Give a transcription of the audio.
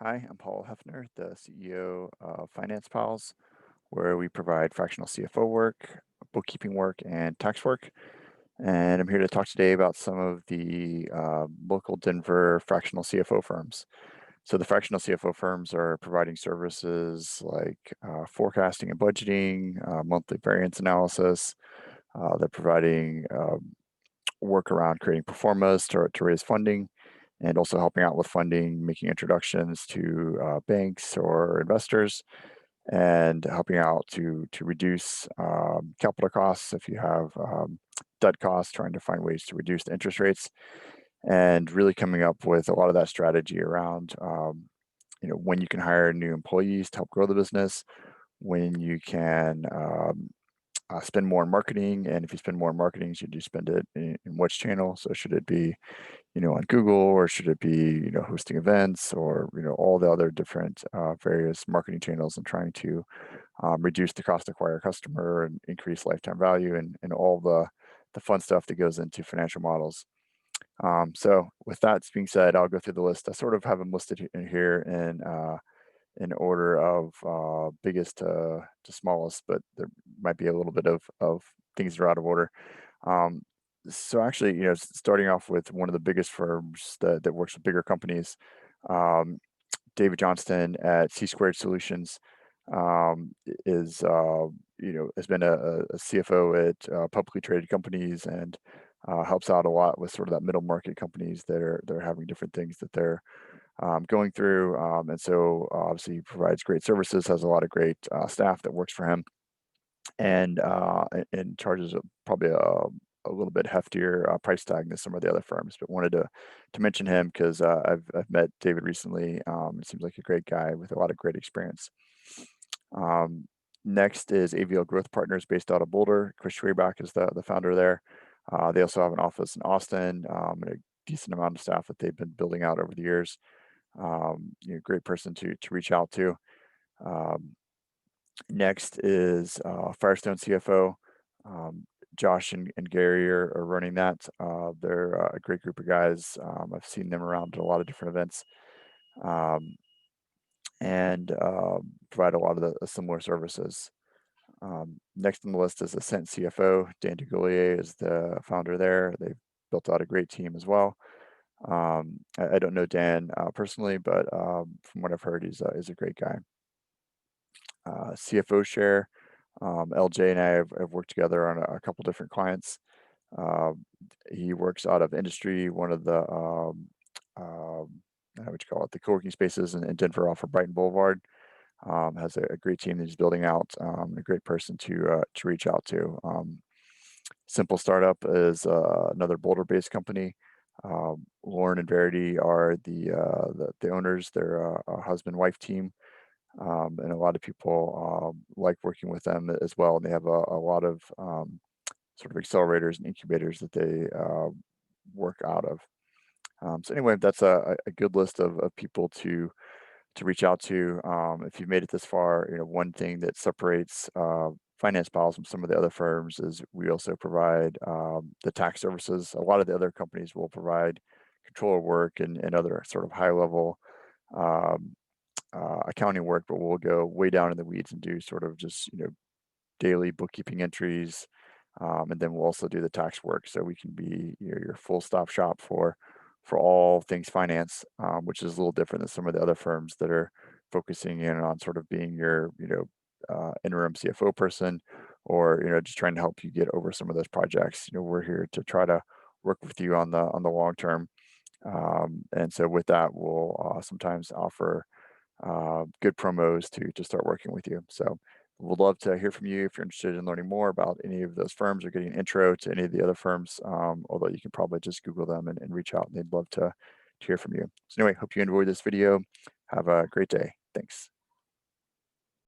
Hi, I'm Paul Hefner, the CEO of Finance Pals, where we provide fractional CFO work, bookkeeping work, and tax work. And I'm here to talk today about some of the local Denver fractional CFO firms. So the fractional CFO firms are providing services like forecasting and budgeting, monthly variance analysis. They're providing work around creating performas to raise funding and also helping out with funding, making introductions to banks or investors, and helping out to reduce capital costs if you have debt costs, trying to find ways to reduce the interest rates, and really coming up with a lot of that strategy around when you can hire new employees to help grow the business, when you can spend more on marketing, and if you spend more on marketing, should you spend it in which channel? So should it be on Google, or should it be hosting events, or all the other different various marketing channels, and trying to reduce the cost to acquire a customer and increase lifetime value, and all the fun stuff that goes into financial models. So with that being said, I'll go through the list. I sort of have them listed in here in order of biggest to smallest, but there might be a little bit of things that are out of order. Um, so actually, starting off with one of the biggest firms that works with bigger companies, um, David Johnston at C Squared Solutions is has been a CFO at publicly traded companies, and helps out a lot with sort of that middle market companies that are having different things that they're going through. And so obviously he provides great services, has a lot of great staff that works for him, and charges probably a little bit heftier price tag than some of the other firms. But wanted to mention him because I've met David recently. It seems like a great guy with a lot of great experience. Um, Next is AVL Growth Partners based out of Boulder. Chris Schwabach is the founder there. They also have an office in Austin, and a decent amount of staff that they've been building out over the years. Great person to reach out to. Um, Next is Firestone CFO. Josh and Gary are running that. They're a great group of guys. I've seen them around at a lot of different events, um, and provide a lot of the similar services. Next on the list is Ascent CFO. Dan DeGoulier is the founder there. They've built out a great team as well. I don't know Dan personally, but from what I've heard, he's a great guy. CFO share. LJ and I have worked together on a couple different clients. Um, he works out of industry, one of the what you call it, the co-working spaces in Denver off of Brighton Boulevard. Has a great team that he's building out. A great person to reach out to. Simple Startup is another Boulder-based company. Lauren and Verity are the owners. They're a husband-wife team, and a lot of people like working with them as well. And they have a lot of sort of accelerators and incubators that they work out of. So anyway, that's a good list of people to reach out to. If you've made it this far, one thing that separates Finance Pals from some of the other firms is we also provide the tax services. A lot of the other companies will provide controller work and other sort of high level um, accounting work, but we'll go way down in the weeds and do sort of just daily bookkeeping entries, and then we'll also do the tax work, so we can be your full stop shop for all things finance, which is a little different than some of the other firms that are focusing in on sort of being your interim CFO person, or just trying to help you get over some of those projects. We're here to try to work with you on the long term, and so with that, we'll sometimes offer good promos to start working with you. So would love to hear from you if you're interested in learning more about any of those firms or getting an intro to any of the other firms. Although you can probably just Google them and reach out, and they'd love to hear from you. So anyway, hope you enjoyed this video. Have a great day. Thanks.